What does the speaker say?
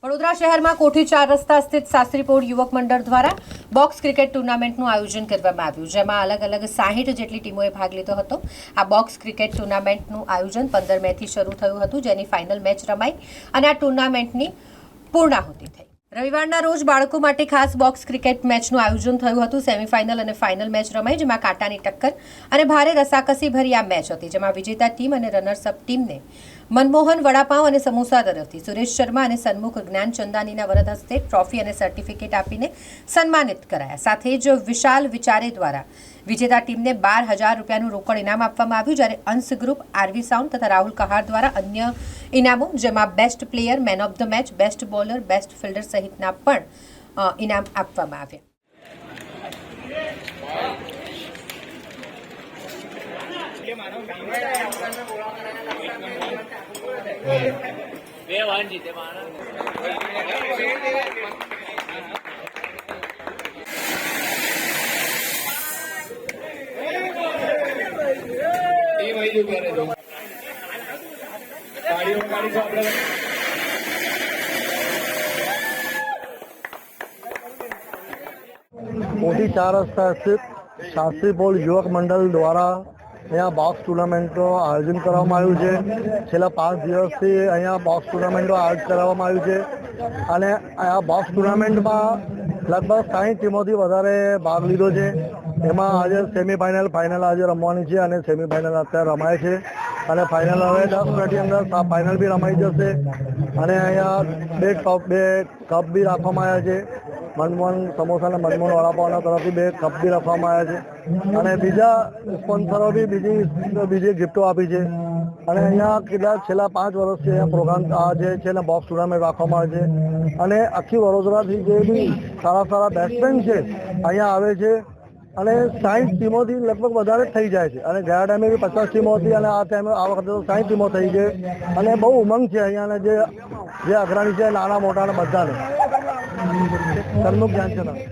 વડોદરા શહેરમાં કોઠી 4 રસ્તા સ્થિત શાસ્ત્રીપોળ યુવક મંડળ દ્વારા બોક્સ ક્રિકેટ ટુર્નામેન્ટનું આયોજન કરવામાં આવ્યું, જેમાં અલગ અલગ 60 જેટલી ટીમોએ ભાગ લીધો હતો। આ બોક્સ ક્રિકેટ ટુર્નામેન્ટનું આયોજન 15 મેથી શરૂ થયું હતું, જેની ફાઇનલ મેચ રમાઈ અને આ ટુર્નામેન્ટની પૂર્ણાહુતિ થઈ। રવિવારના રોજ બાળકો માટે ખાસ બોક્સ ક્રિકેટ મેચનું આયોજન થયું હતું। સેમીફાઇનલ અને ફાઇનલ મેચ રમાઈ, જેમાં કાંટાની ટક્કર અને ભારે રસાકસીભરી આ મેચ હતી, જેમાં વિજેતા ટીમ અને રનર્સઅપ ટીમને મનમોહન વડાપાવ અને સમોસા તરફથી સુરેશ શર્મા અને સન્મુખ જ્ઞાનચંદાનીના વરદ હસ્તે ટ્રોફી અને સર્ટિફિકેટ આપીને સન્માનિત કરાયા। સાથે જ વિશાલ વિચારે દ્વારા વિજેતા ટીમને 12,000 રૂપિયાનું રોકડ ઇનામ આપવામાં આવ્યું, જ્યારે અંશ ગ્રુપ, આરવી સાઉન્ડ તથા રાહુલ કહાર દ્વારા અન્ય ઇનામો, જેમાં best player, man of the match, best bowler, best fielder સહિતના પણ ઇનામ આપવામાં આવ્યા। कोठी 4 रस्ता स्थित शास्त्रीपोल युवक मंडल द्वारा अँ बॉक्स टूर्नामेंटનું आयोजन કરવામાં આવ્યું છે। છેલ્લા 5 દિવસથી અહીંયા બોક્સ ટુર્નામેન્ટનું આયોજન કરવામાં આવ્યું છે અને આ બોક્સ ટુર્નામેન્ટમાં લગભગ 60 ટીમોથી વધારે ભાગ લીધો છે। એમાં આજે સેમીફાઇનલ, ફાઇનલ આજે રમવાની છે અને સેમીફાઇનલ અત્યારે રમાય છે અને ફાઇનલ હવે 10 મિનિટની અંદર ફાઇનલ બી રમાઈ જશે અને અહીંયા બે કપ બી રાખવામાં આવ્યા છે। મનમોહન સમોસા અને મનમોહન વડાપાવના તરફથી 2 કપ બી રાખવામાં આવ્યા છે અને બીજા સ્પોન્સરો બી બીજી ગિફ્ટો આપી છે અને અહીંયા છેલ્લા 5 વર્ષથી અહીંયા પ્રોગ્રામ જે છે ને બોક્સ ટુર્નામેન્ટ રાખવામાં આવે છે અને આખી વડોદરાથી જે બી સારા બેટ્સમેન છે અહીંયા આવે છે અને 60 ટીમોથી લગભગ વધારે થઈ જાય છે અને ગયા ટાઈમે બી 50 ટીમો હતી અને આ વખતે તો 60 ટીમો થઈ ગઈ અને બહુ ઉમંગ છે અહીંયાને જે અગ્રણી છે, નાના મોટાને બધાને। સન્મુખ જ્ઞાનચંદાની।